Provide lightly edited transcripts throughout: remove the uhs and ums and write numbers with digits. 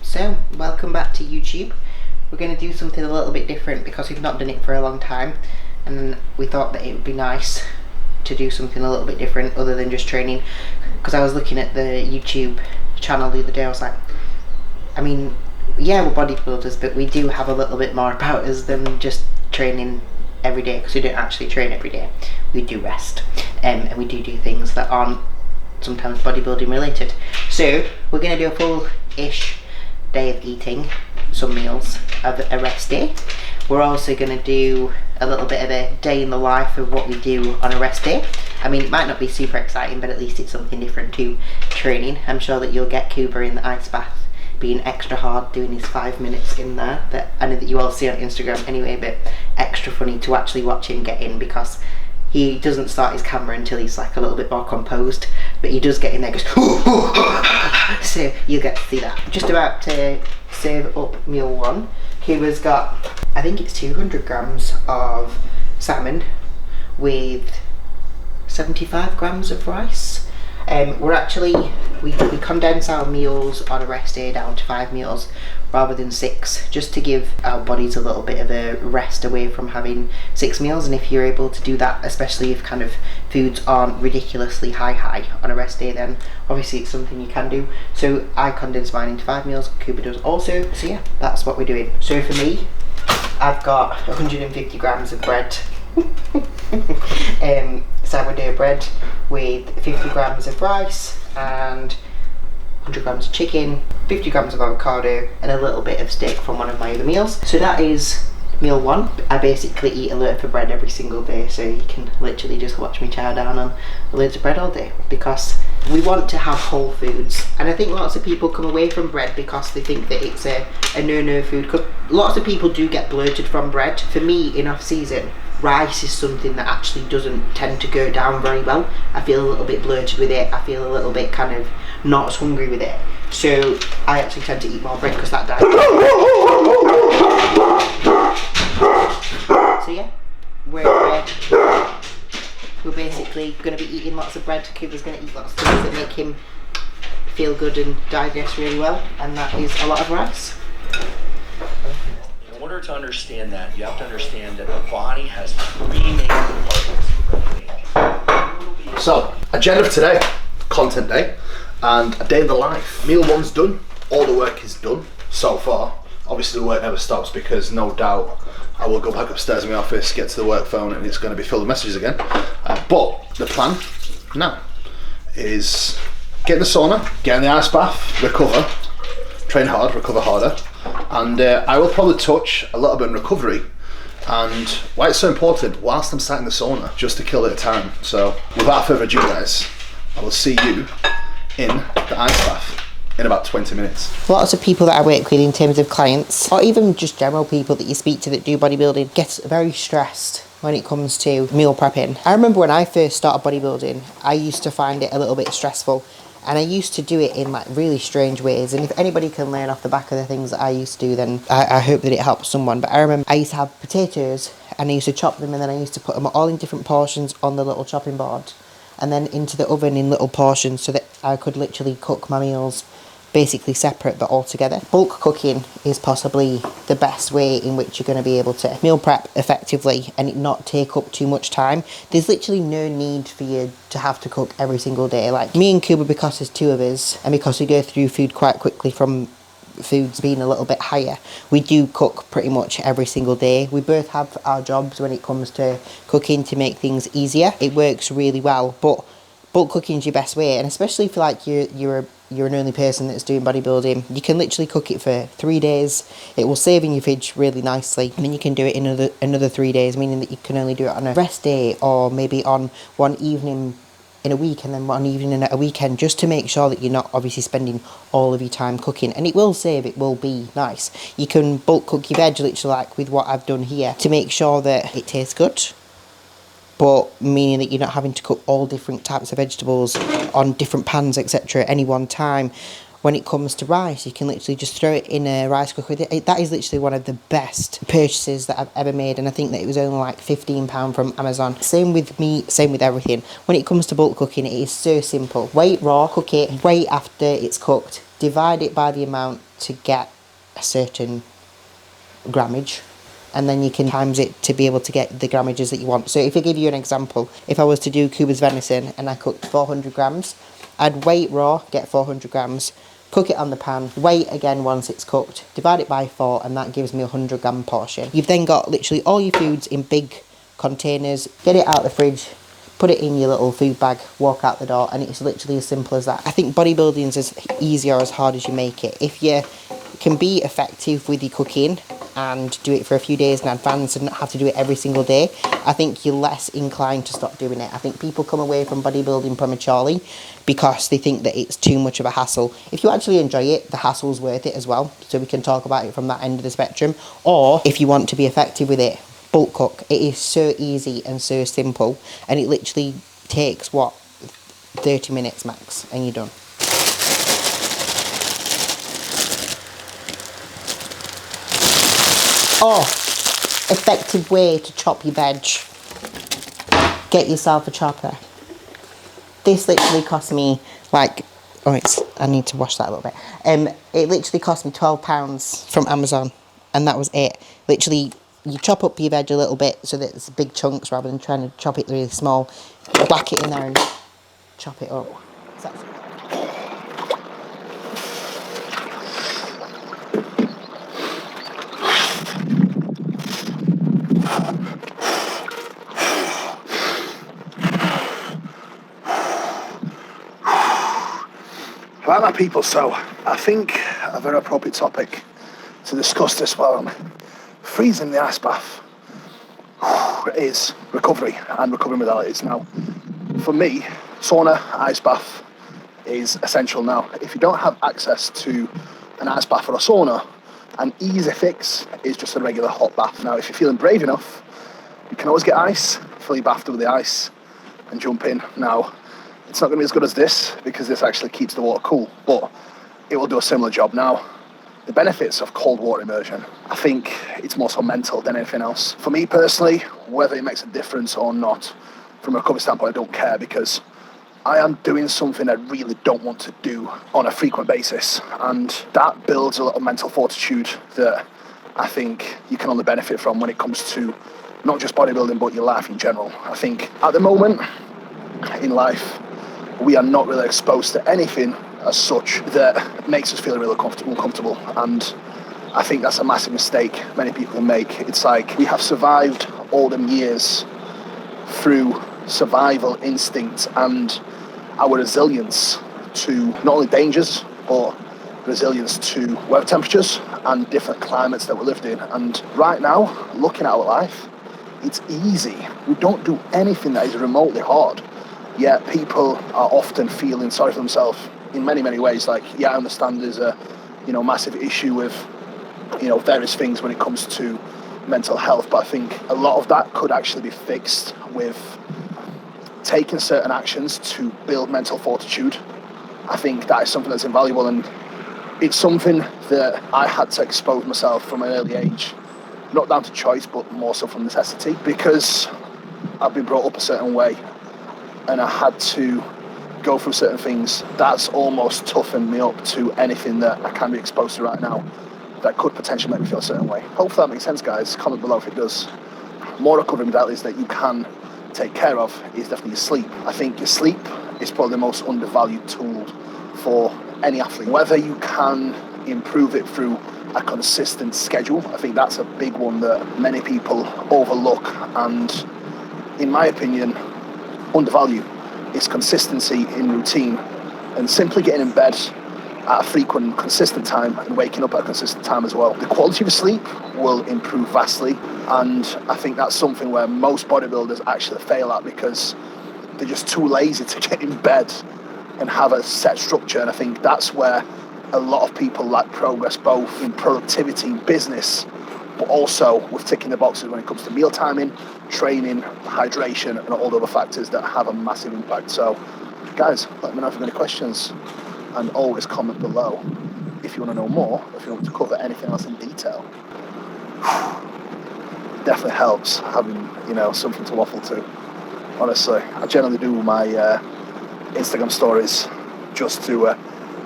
So, welcome back to YouTube. We're going to do something a little bit different because we've not done it for a long time, and we thought that it would be nice to do something a little bit different other than just training. Because I was looking at the YouTube channel the other day, I was like, I mean, yeah, we're bodybuilders, but we do have a little bit more about us than just training every day, because we don't actually train every day. We do rest, and we do things that aren't sometimes bodybuilding related. So we're going to do a full-ish day of eating, some meals, of a rest day. We're also going to do a little bit of a day in the life of what we do on a rest day. I mean, it might not be super exciting, but at least it's something different to training. I'm sure that you'll get Kuba in the ice bath being extra hard, doing his 5 minutes in there, that I know that you all see on Instagram anyway, but extra funny to actually watch him get in, because he doesn't start his camera until he's like a little bit more composed, but he does get in there, goes so you'll get to see that. Just about to serve up meal one. Kuba's got, I think it's 200 grams of salmon with 75 grams of rice. We condense our meals on a rest day down to 5 meals rather than 6, just to give our bodies a little bit of a rest away from having 6 meals. And if you're able to do that, especially if kind of foods aren't ridiculously high on a rest day, then obviously it's something you can do. So I condense mine into 5 meals, Kuba does also. So yeah, that's what we're doing. So for me, I've got 150 grams of bread. Sourdough bread with 50 grams of rice and 100 grams of chicken, 50 grams of avocado, and a little bit of steak from one of my other meals. So that is meal one. I basically eat a loaf of bread every single day, so you can literally just watch me chow down on loads of bread all day, because we want to have whole foods. And I think lots of people come away from bread because they think that it's a no food, because lots of people do get bloated from bread. For me, in off season, rice is something that actually doesn't tend to go down very well. I feel a little bit bloated with it. I feel a little bit kind of not as hungry with it. So I actually tend to eat more bread because that diet. So yeah, we're basically going to be eating lots of bread. Kuba's going to eat lots of things that make him feel good and digest really well, and that is a lot of rice. In order to understand that, you have to understand that the body has 3 main compartments. So, agenda for today, content day, and a day in the life. Meal one's done, all the work is done so far. Obviously the work never stops, because no doubt I will go back upstairs in my office, get to the work phone, and it's going to be filled with messages again. But the plan now is get in the sauna, get in the ice bath, recover, train hard, recover harder. And I will probably touch a little bit on recovery and why it's so important whilst I'm sat in the sauna, just to kill it at time. So without further ado guys, I will see you in the ice bath in about 20 minutes. Lots of people that I work with in terms of clients, or even just general people that you speak to that do bodybuilding, get very stressed when it comes to meal prepping. I remember when I first started bodybuilding, I used to find it a little bit stressful. And I used to do it in like really strange ways. And if anybody can learn off the back of the things that I used to do, then I hope that it helps someone. But I remember I used to have potatoes, and I used to chop them, and then I used to put them all in different portions on the little chopping board, and then into the oven in little portions, so that I could literally cook my meals basically separate but all together. Bulk cooking is possibly the best way in which you're going to be able to meal prep effectively and it not take up too much time. There's literally no need for you to have to cook every single day. Like me and Kuba, because there's 2 of us, and because we go through food quite quickly from foods being a little bit higher, we do cook pretty much every single day. We both have our jobs when it comes to cooking to make things easier. It works really well, but bulk cooking is your best way, and especially if like you're an only person that's doing bodybuilding, you can literally cook it for 3 days. It will save in your fridge really nicely, and then you can do it in another 3 days, meaning that you can only do it on a rest day, or maybe on one evening in a week and then one evening in a weekend, just to make sure that you're not obviously spending all of your time cooking. And it will save, it will be nice. You can bulk cook your veg literally like with what I've done here, to make sure that it tastes good, but meaning that you're not having to cook all different types of vegetables on different pans, etc. at any one time. When it comes to rice, you can literally just throw it in a rice cooker. That is literally one of the best purchases that I've ever made, and I think that it was only like £15 from Amazon. Same with meat, same with everything. When it comes to bulk cooking, it is so simple. Wait raw, cook it, wait after it's cooked, divide it by the amount to get a certain grammage, and then you can times it to be able to get the grammages that you want. So if I give you an example, if I was to do Cuba's venison and I cooked 400 grams, I'd weigh it raw, get 400 grams, cook it on the pan, weigh it again once it's cooked, divide it by 4, and that gives me a 100 gram portion. You've then got literally all your foods in big containers, get it out of the fridge, put it in your little food bag, walk out the door, and it's literally as simple as that. I think bodybuilding is as easy or as hard as you make it. If you can be effective with your cooking and do it for a few days in advance and not have to do it every single day, I think you're less inclined to stop doing it. I think people come away from bodybuilding prematurely because they think that it's too much of a hassle. If you actually enjoy it, the hassle's worth it as well. So we can talk about it from that end of the spectrum. Or if you want to be effective with it, bulk cook. It is so easy and so simple, and it literally takes, what, 30 minutes max, and you're done. Oh, effective way to chop your veg. Get yourself a chopper. This literally cost me like, I need to wash that a little bit. It literally cost me £12 from Amazon, and that was it. Literally, you chop up your veg a little bit so that it's big chunks rather than trying to chop it really small. Whack it in there and chop it up. Right, my people, so I think a very appropriate topic to discuss this while I'm freezing the ice bath is recovery and recovery modalities. Now, for me, sauna, ice bath is essential. Now, if you don't have access to an ice bath or a sauna, an easy fix is just a regular hot bath. Now, if you're feeling brave enough, you can always get ice, fill your bath with the ice and jump in. Now, it's not going to be as good as this because this actually keeps the water cool, but it will do a similar job. Now, the benefits of cold water immersion, I think it's more so mental than anything else. For me personally, whether it makes a difference or not, from a recovery standpoint, I don't care, because I am doing something I really don't want to do on a frequent basis, and that builds a lot of mental fortitude that I think you can only benefit from when it comes to not just bodybuilding but your life in general. I think at the moment in life, we are not really exposed to anything as such that makes us feel really uncomfortable, and I think that's a massive mistake many people make. It's like we have survived all them years through survival instinct and our resilience to not only dangers but resilience to weather temperatures and different climates that we lived in. And right now, looking at our life, it's easy. We don't do anything that is remotely hard, yet people are often feeling sorry for themselves in many, many ways. Like, yeah, I understand there's a, massive issue with, various things when it comes to mental health, but I think a lot of that could actually be fixed with taking certain actions to build mental fortitude. I think that is something that's invaluable, and it's something that I had to expose myself from an early age, not down to choice, but more so from necessity, because I've been brought up a certain way and I had to go through certain things. That's almost toughened me up to anything that I can be exposed to right now that could potentially make me feel a certain way. Hopefully that makes sense, guys. Comment below if it does. More recovery modalities that you can take care of is definitely your sleep. I think your sleep is probably the most undervalued tool for any athlete. Whether you can improve it through a consistent schedule, I think that's a big one that many people overlook and, in my opinion, undervalue. Is consistency in routine and simply getting in bed at a frequent, consistent time and waking up at a consistent time as well. The quality of sleep will improve vastly, and I think that's something where most bodybuilders actually fail at because they're just too lazy to get in bed and have a set structure. And I think that's where a lot of people lack progress, both in productivity, business, but also with ticking the boxes when it comes to meal timing, training, hydration, and all the other factors that have a massive impact. So, guys, let me know if you have any questions, and always comment below if you want to know more, if you want to cover anything else in detail. Definitely helps having, something to waffle to. Honestly, I generally do my Instagram stories just to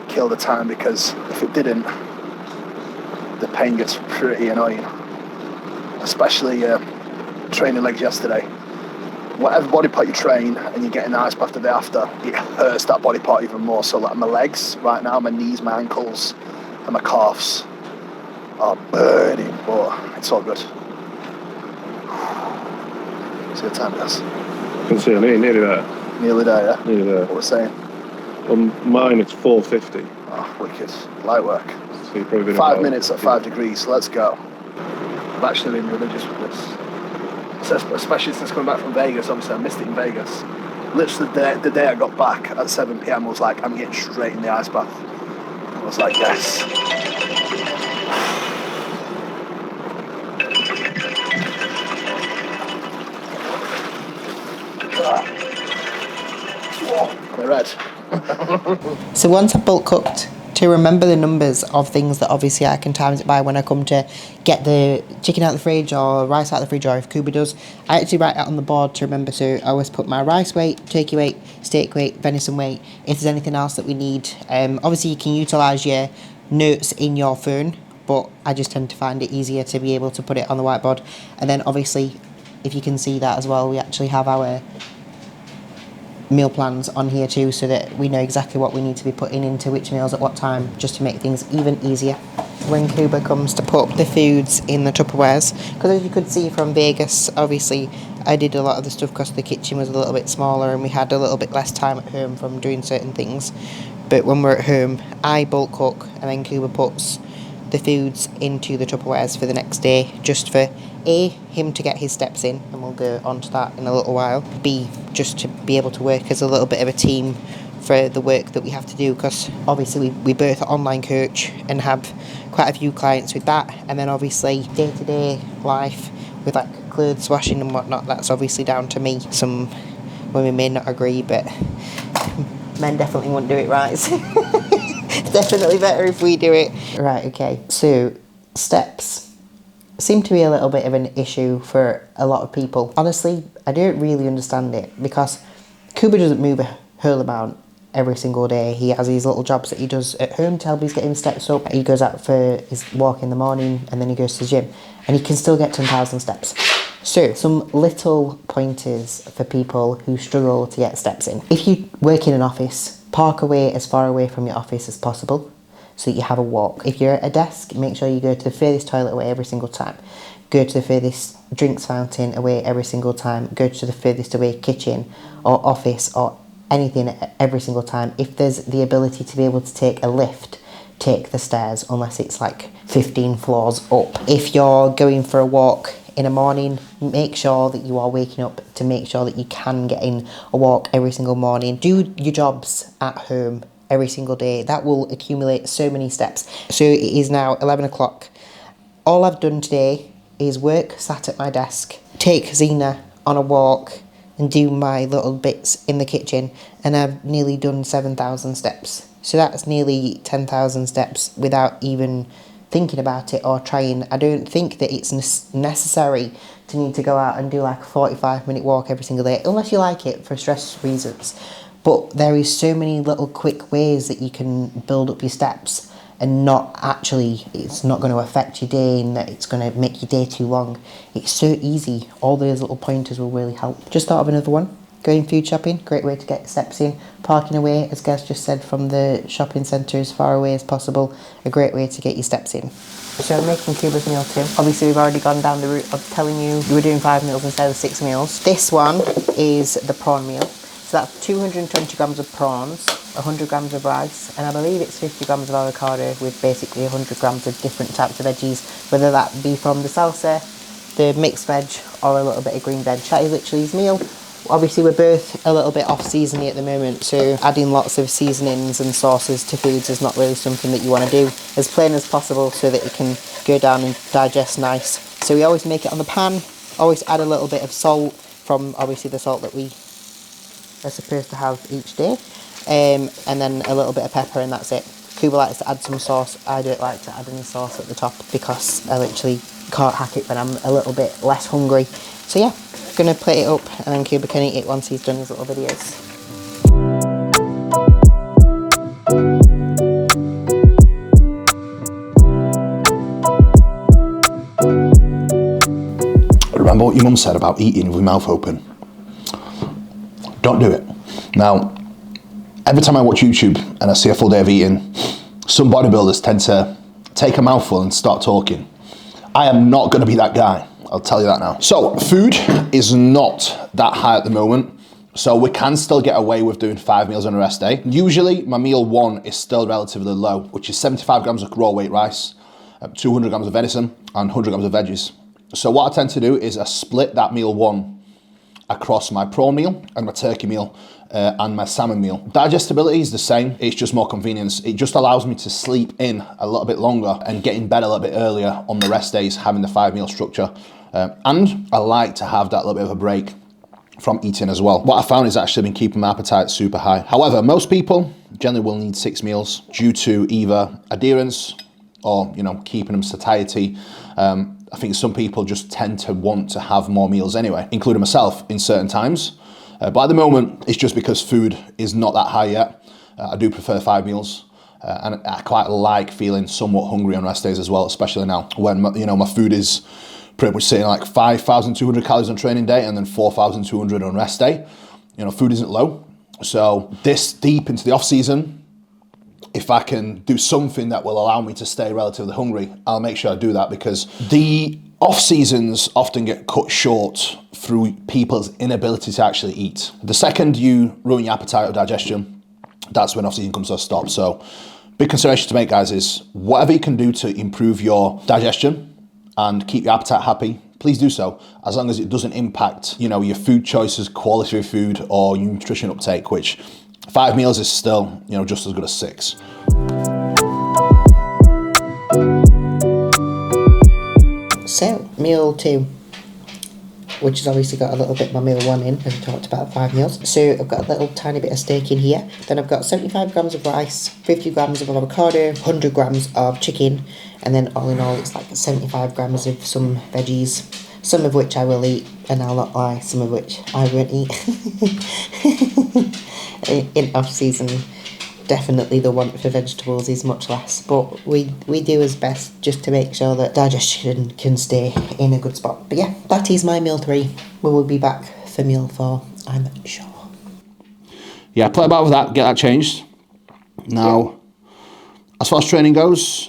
kill the time, because if it didn't, the pain gets pretty annoying. Especially training legs yesterday. Whatever body part you train and you get an ice bath the day after, it hurts that body part even more. So like my legs right now, my knees, my ankles and my calves are burning, but it's all good. See what time it is? I can see, I'm nearly there. Nearly there, yeah? Nearly there. What we're saying? On mine it's 4:50. Oh, wicked. Light work. So you've probably been 5 about, minutes at 5 degrees, let's go. I've actually been religious with this. Especially since coming back from Vegas, obviously I missed it in Vegas. Literally the day I got back at 7 PM, I was like, I'm getting straight in the ice bath. I was like, yes. They're red. So once I've bulk cooked, to remember the numbers of things that obviously I can times it by when I come to get the chicken out of the fridge or rice out of the fridge, or if Kuba does, I actually write it on the board to remember. So I always put my rice weight, turkey weight, steak weight, venison weight, if there's anything else that we need. Obviously you can utilise your notes in your phone, but I just tend to find it easier to be able to put it on the whiteboard. And then obviously, if you can see that as well, we actually have our meal plans on here too, so that we know exactly what we need to be putting into which meals at what time, just to make things even easier when Kuba comes to put the foods in the Tupperwares. Because as you could see from Vegas, obviously I did a lot of the stuff because the kitchen was a little bit smaller and we had a little bit less time at home from doing certain things. But when we're at home, I bulk cook and then Kuba puts the foods into the Tupperwares for the next day, just for A, him to get his steps in, and we'll go on to that in a little while. B, just to be able to work as a little bit of a team for the work that we have to do, because obviously we both are online coach and have quite a few clients with that. And then obviously day-to-day life with like clothes washing and whatnot, that's obviously down to me. Some women may not agree, but men definitely won't do it right. It's definitely better if we do it. Right, okay, so steps seem to be a little bit of an issue for a lot of people. Honestly, I don't really understand it, because Kuba doesn't move a whole amount every single day. He has these little jobs that he does at home to help he's getting steps up. He goes out for his walk in the morning and then he goes to the gym, and he can still get 10,000 steps. So, some little pointers for people who struggle to get steps in. If you work in an office, park away as far away from your office as possible, so that you have a walk. If you're at a desk, make sure you go to the furthest toilet away every single time. Go to the furthest drinks fountain away every single time. Go to the furthest away kitchen or office or anything every single time. If there's the ability to be able to take a lift, take the stairs, unless it's like 15 floors up. If you're going for a walk in the morning, make sure that you are waking up to make sure that you can get in a walk every single morning. Do your jobs at home every single day. That will accumulate so many steps. So it is now 11 o'clock. All I've done today is work, sat at my desk, take Xena on a walk and do my little bits in the kitchen, and I've nearly done 7,000 steps. So that's nearly 10,000 steps without even thinking about it or trying. I don't think that it's necessary to need to go out and do like a 45-minute walk every single day, unless you like it for stress reasons. But there is so many little quick ways that you can build up your steps and not actually, it's not going to affect your day and that it's going to make your day too long. It's so easy. All those little pointers will really help. Just thought of another one. Going food shopping, great way to get steps in. Parking away, as Gaz just said, from the shopping centre as far away as possible, a great way to get your steps in. So I'm making Kuba's meal too. Obviously we've already gone down the route of telling you we were doing 5 meals instead of 6 meals. This one is the prawn meal. So that's 220 grams of prawns, 100 grams of rice, and I believe it's 50 grams of avocado with basically 100 grams of different types of veggies, whether that be from the salsa, the mixed veg, or a little bit of green veg. That is literally his meal. Obviously we're both a little bit off seasoning at the moment, so adding lots of seasonings and sauces to foods is not really something that you want to do. As plain as possible so that it can go down and digest nice. So we always make it on the pan, always add a little bit of salt from obviously the salt that we are supposed to have each day, and then a little bit of pepper, and that's it. Kuba likes to add some sauce. I don't like to add any sauce at the top because I literally can't hack it when I'm a little bit less hungry. So yeah, gonna plate it up and then Kuba can eat it once he's done his little videos. remember what your mum said about eating with your mouth open. Don't do it. Now, every time I watch YouTube and I see a full day of eating, some bodybuilders tend to take a mouthful and start talking. I am not going to be that guy. I'll tell you that now. So food is not that high at the moment. So we can still get away with doing 5 meals on a rest day. Usually my meal 1 is still relatively low, which is 75 grams of raw weight rice, 200 grams of venison and 100 grams of veggies. So what I tend to do is I split that meal 1 across my prawn meal and my turkey meal and my salmon meal. Digestibility is the same, it's just more convenience. It just allows me to sleep in a little bit longer and get in bed a little bit earlier on the rest days, having the 5 meal structure. And I like to have that little bit of a break from eating as well. What I found is actually been keeping my appetite super high. However, most people generally will need 6 meals due to either adherence or, you know, keeping them satiety. I think some people just tend to want to have more meals anyway, including myself in certain times. But at the moment, it's just because food is not that high yet. I do prefer 5 meals. And I quite like feeling somewhat hungry on rest days as well, especially now when, my food is pretty much sitting like 5,200 calories on training day and then 4,200 on rest day. Food isn't low. So this deep into the off season, if I can do something that will allow me to stay relatively hungry, I'll make sure I do that, because the off seasons often get cut short through people's inability to actually eat. The second you ruin your appetite or digestion, that's when off season comes to a stop. So big consideration to make, guys, is whatever you can do to improve your digestion and keep your appetite happy, please do so, as long as it doesn't impact, your food choices, quality of food, or your nutrition uptake, which 5 meals is still, just as good as 6. So, meal 2, which has obviously got a little bit of my meal 1 in, as we talked about 5 meals. So I've got a little tiny bit of steak in here. Then I've got 75 grams of rice, 50 grams of avocado, 100 grams of chicken, and then all in all it's like 75 grams of some veggies, some of which I will eat, and I'll not lie, some of which I won't eat. In off season, definitely the want for vegetables is much less, but we do as best just to make sure that digestion can stay in a good spot. But yeah, that is my meal 3. We will be back for meal 4, I'm sure. Yeah, play about with that, get that changed. Now, as far as training goes,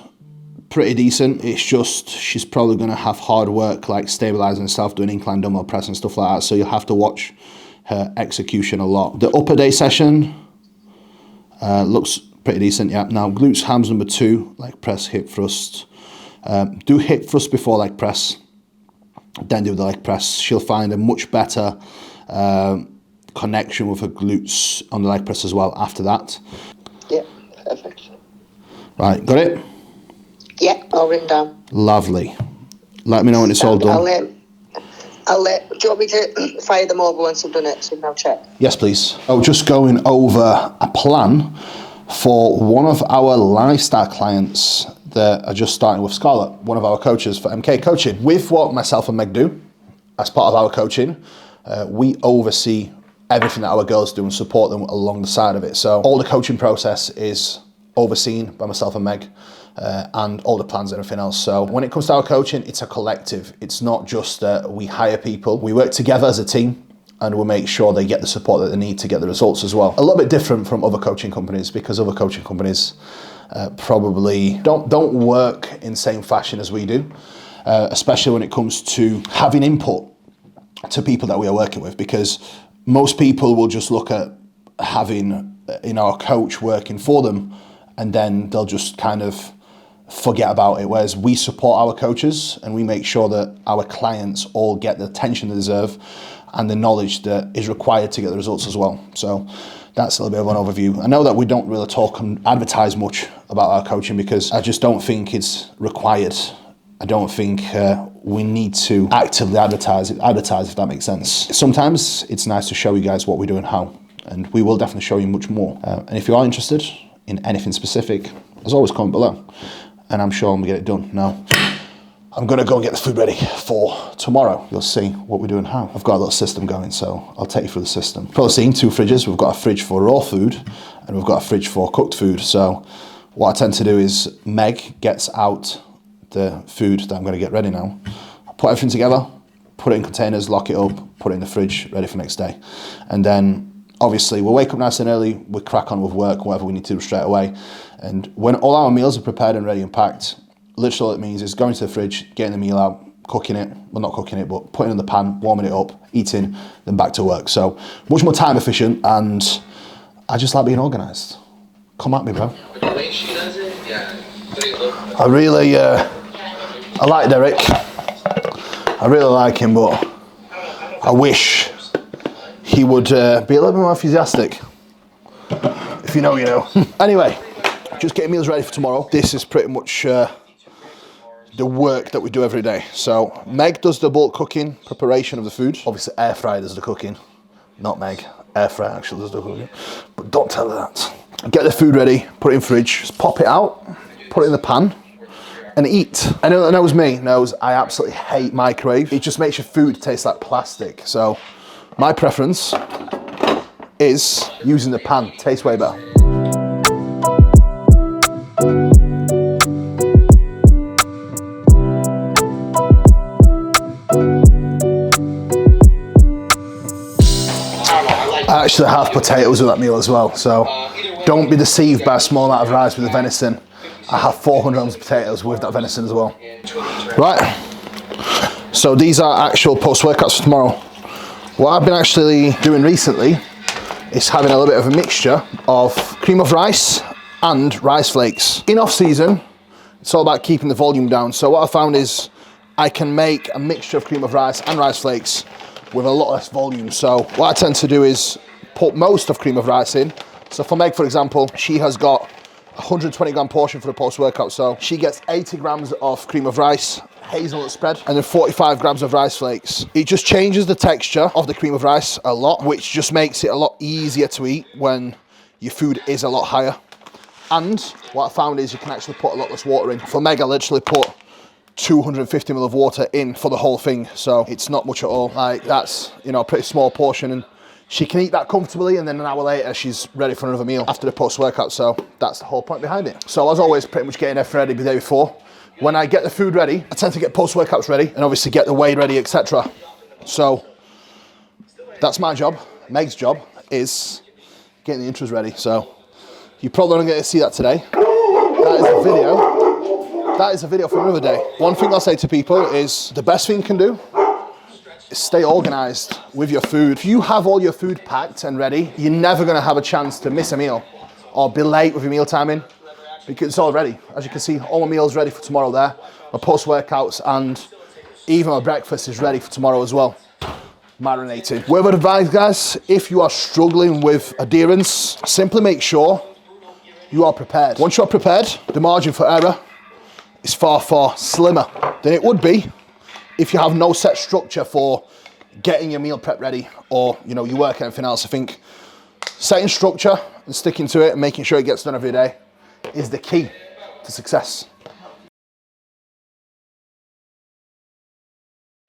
pretty decent. It's just she's probably going to have hard work like stabilising herself, doing incline dumbbell press and stuff like that, so you'll have to watch her execution a lot. The upper day session looks pretty decent, yeah. Now, glutes, hams number 2, leg press, hip thrust. Do hip thrust before leg press, then do the leg press. She'll find a much better connection with her glutes on the leg press as well after that. Yeah, perfect. Right, got it? Yeah, all written down. Lovely. Let me know when it's all done. Do you want me to fire them over once I've done it, so now check? Yes, please. Just going over a plan for one of our lifestyle clients that are just starting with Scarlett, one of our coaches for MK Coaching. With what myself and Meg do as part of our coaching, we oversee everything that our girls do and support them along the side of it. So all the coaching process is overseen by myself and Meg. And all the plans and everything else. So when it comes to our coaching, it's a collective. It's not just that we hire people. We work together as a team and we'll make sure they get the support that they need to get the results as well. A little bit different from other coaching companies, because other coaching companies probably don't work in the same fashion as we do, especially when it comes to having input to people that we are working with, because most people will just look at having a coach working for them and then they'll just kind of forget about it, whereas we support our coaches and we make sure that our clients all get the attention they deserve and the knowledge that is required to get the results as well. So that's a little bit of an overview. I know that we don't really talk and advertise much about our coaching because I just don't think it's required. I don't think we need to actively advertise if that makes sense. Sometimes it's nice to show you guys what we do and how, and we will definitely show you much more. And if you are interested in anything specific, as always, comment below and I'm sure I'm gonna get it done. Now, I'm gonna go and get the food ready for tomorrow. You'll see what we do and how. I've got a little system going, so I'll take you through the system. Probably seeing 2 fridges. We've got a fridge for raw food and we've got a fridge for cooked food. So what I tend to do is Meg gets out the food that I'm gonna get ready now. I put everything together, put it in containers, lock it up, put it in the fridge, ready for next day. And then obviously we'll wake up nice and early, we'll crack on with work, whatever we need to do straight away. And when all our meals are prepared and ready and packed, literally all it means is going to the fridge, getting the meal out, cooking it, well not cooking it, but putting it in the pan, warming it up, eating, then back to work. So much more time efficient, and I just like being organised. Come at me, bro. The way she does it, yeah. I really, I like Derek. I really like him, but I wish he would be a little bit more enthusiastic. If you know, you know. Anyway, just getting meals ready for tomorrow. This is pretty much the work that we do every day. So Meg does the bulk cooking, preparation of the food. Obviously air fryer does the cooking, not Meg. Air fryer actually does the cooking, but don't tell her that. Get the food ready, put it in fridge, just pop it out, put it in the pan, and eat. Anyone that knows me knows I absolutely hate microwave. It just makes your food taste like plastic. So my preference is using the pan. Tastes way better. I actually have potatoes with that meal as well, so don't be deceived by a small amount of rice with the venison. I have 400 grams of potatoes with that venison as well. Right, so these are actual post-workouts for tomorrow. What I've been actually doing recently is having a little bit of a mixture of cream of rice and rice flakes. In off-season, it's all about keeping the volume down. So what I found is I can make a mixture of cream of rice and rice flakes with a lot less volume. So what I tend to do is put most of cream of rice in. So for Meg, for example, she has got 120 gram portion for the post-workout. So she gets 80 grams of cream of rice, hazelnut spread, and then 45 grams of rice flakes. It just changes the texture of the cream of rice a lot, which just makes it a lot easier to eat when your food is a lot higher. And what I found is you can actually put a lot less water in. For Meg, I literally put 250 ml of water in for the whole thing, so it's not much at all. Like, that's, you know, a pretty small portion, and she can eat that comfortably, and then an hour later she's ready for another meal after the post-workout. So that's the whole point behind it. So as always, pretty much getting everything ready the day before. When I get the food ready, I tend to get post-workouts ready and obviously get the whey ready, etc. So that's my job. Meg's job is getting the intros ready. So you probably don't get to see that today. That is a video. That is a video for another day. One thing I'll say to people is the best thing you can do is stay organized with your food. If you have all your food packed and ready, you're never gonna have a chance to miss a meal or be late with your meal timing, because it's all ready. As you can see, all my meals ready for tomorrow there. My post-workouts and even my breakfast is ready for tomorrow as well. Marinated. Word of advice, guys, if you are struggling with adherence, simply make sure you are prepared. Once you're prepared, the margin for error is far, far slimmer than it would be if you have no set structure for getting your meal prep ready, or, you know, you work and everything else. I think setting structure and sticking to it and making sure it gets done every day is the key to success.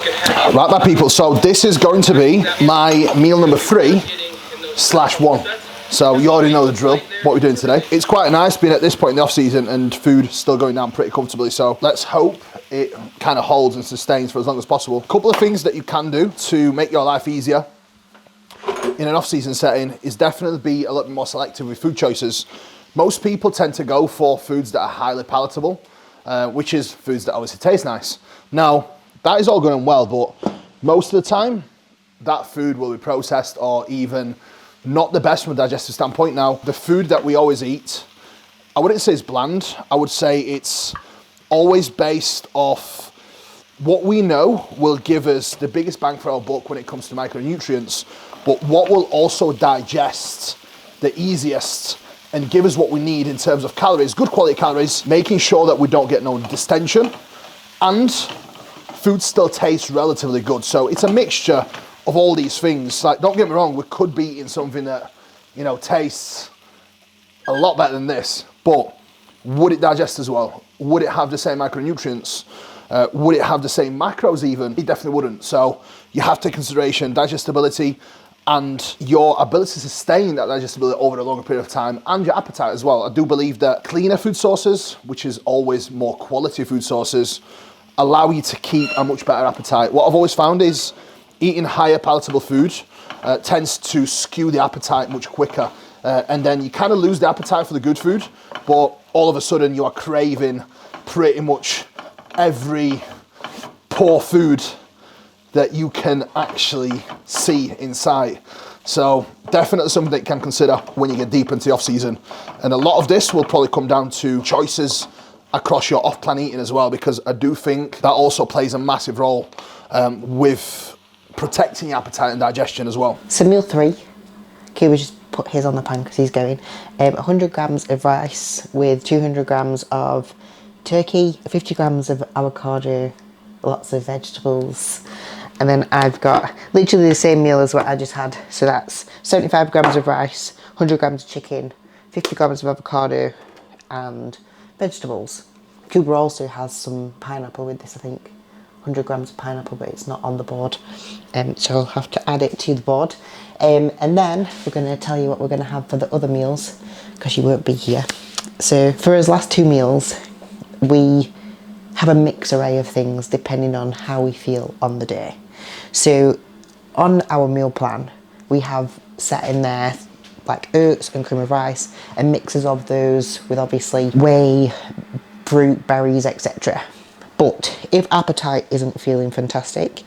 Right, my people, so this is going to be my meal number 3/1. So you already know the drill, what we're doing today. It's quite nice being at this point in the off season and food still going down pretty comfortably. So let's hope it kind of holds and sustains for as long as possible. A couple of things that you can do to make your life easier in an off season setting is definitely be a little bit more selective with food choices. Most people tend to go for foods that are highly palatable, which is foods that obviously taste nice. Now, that is all going well, but most of the time, that food will be processed or even not the best from a digestive standpoint. Now, the food that we always eat, I wouldn't say it's bland. I would say it's always based off what we know will give us the biggest bang for our buck when it comes to micronutrients, but what will also digest the easiest and give us what we need in terms of calories, good quality calories, making sure that we don't get no distension, and food still tastes relatively good. So it's a mixture of all these things. Like, don't get me wrong, we could be eating something that, you know, tastes a lot better than this, but would it digest as well? Would it have the same micronutrients? Would it have the same macros even? It definitely wouldn't. So you have to take consideration digestibility and your ability to sustain that digestibility over a longer period of time, and your appetite as well. I do believe that cleaner food sources, which is always more quality food sources, allow you to keep a much better appetite. What I've always found is eating higher palatable food tends to skew the appetite much quicker. And then you kind of lose the appetite for the good food, but all of a sudden you are craving pretty much every poor food that you can actually see in sight. So definitely something that you can consider when you get deep into the off season. And a lot of this will probably come down to choices across your off-plan eating as well, because I do think that also plays a massive role with protecting your appetite and digestion as well. So meal 3, okay, we just put his on the pan because he's going. 100 grams of rice with 200 grams of turkey, 50 grams of avocado, lots of vegetables. And then I've got literally the same meal as what I just had. So that's 75 grams of rice, 100 grams of chicken, 50 grams of avocado and vegetables. Cooper also has some pineapple with this, I think. 100 grams of pineapple, but it's not on the board. So I'll have to add it to the board. And then we're going to tell you what we're going to have for the other meals, because you won't be here. So for his last 2 meals, we have a mixed array of things depending on how we feel on the day. So on our meal plan, we have set in there like oats and cream of rice and mixes of those with obviously whey, fruit, berries, etc. But if appetite isn't feeling fantastic,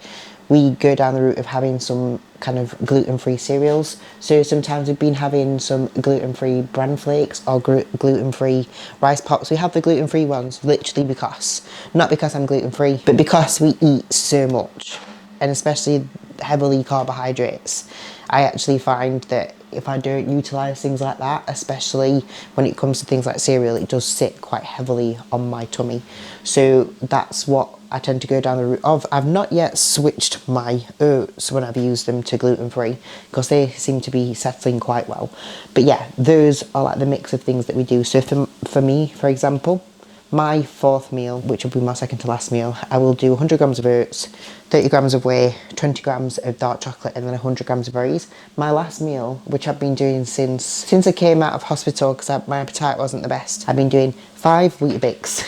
we go down the route of having some kind of gluten-free cereals. So sometimes we've been having some gluten-free bran flakes or gluten-free rice pops. We have the gluten-free ones literally because, not because I'm gluten-free, but because we eat so much, and especially heavily carbohydrates. I actually find that if I don't utilise things like that, especially when it comes to things like cereal, it does sit quite heavily on my tummy. So that's what I tend to go down the route of. I've not yet switched my oats when I've used them to gluten-free, because they seem to be settling quite well. But yeah, those are like the mix of things that we do. So for me, for example, my 4th meal, which will be my second to last meal, I will do 100 grams of oats, 30 grams of whey, 20 grams of dark chocolate, and then 100 grams of berries. My last meal, which I've been doing since I came out of hospital because my appetite wasn't the best, I've been doing 5 Weetabix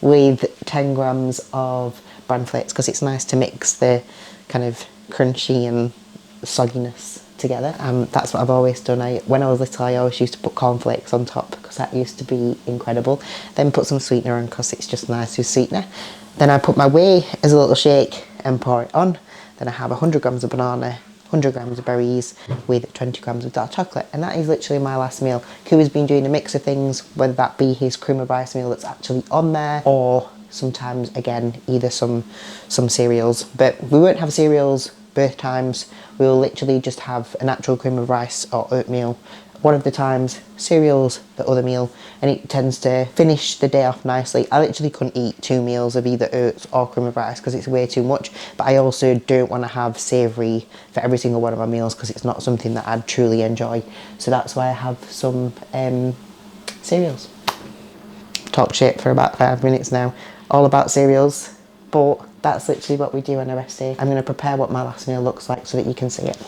with 10 grams of bran flakes, because it's nice to mix the kind of crunchy and sogginess together. That's what I've always done. When I was little, I always used to put cornflakes on top, because that used to be incredible. Then put some sweetener on, because it's just nice with sweetener. Then I put my whey as a little shake and pour it on. Then I have 100 grams of banana, 100 grams of berries with 20 grams of dark chocolate, and that is literally my last meal. Kuba's been doing a mix of things, whether that be his cream of rice meal that's actually on there, or sometimes again either some cereals. But we won't have cereals both times. We will literally just have a natural cream of rice or oatmeal one of the times, cereals the other meal, and it tends to finish the day off nicely. I literally couldn't eat 2 meals of either oats or cream of rice because it's way too much, but I also don't want to have savoury for every single one of my meals because it's not something that I'd truly enjoy. So that's why I have some cereals. Talk shit for about 5 minutes now, all about cereals, but that's literally what we do on a rest day. I'm going to prepare what my last meal looks like so that you can see it.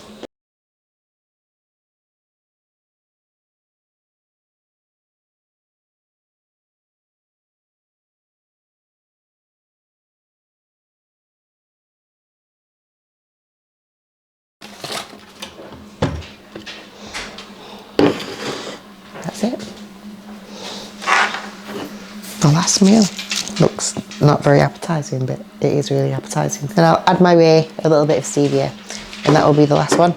That's it. The last meal looks not very appetizing, but it is really appetizing. And I'll add my whey, a little bit of stevia, and that will be the last one.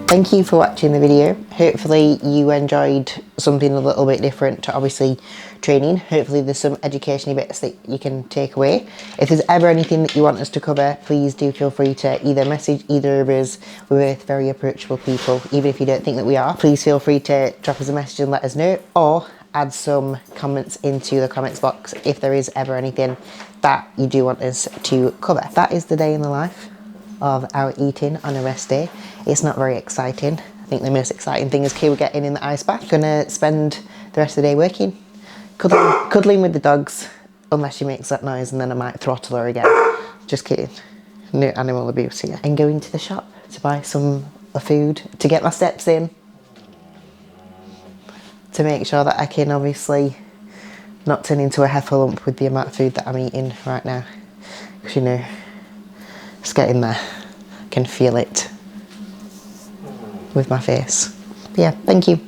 Thank you for watching the video. Hopefully you enjoyed something a little bit different to obviously training. Hopefully there's some educational bits that you can take away. If there's ever anything that you want us to cover, please do feel free to either message either of us. We're both very approachable people, even if you don't think that we are. Please feel free to drop us a message and let us know, or add some comments into the comments box if there is ever anything that you do want us to cover. That is the day in the life of our eating on a rest day. It's not very exciting. I think the most exciting thing is Kay, we're getting in the ice bath. Gonna spend the rest of the day working, cuddling with the dogs, unless she makes that noise, and then I might throttle her again. Just kidding, no animal abuse here. And going to the shop to buy some food to get my steps in, to make sure that I can obviously not turn into a heffalump with the amount of food that I'm eating right now. Because, you know, it's getting there. I can feel it with my face. But yeah, thank you.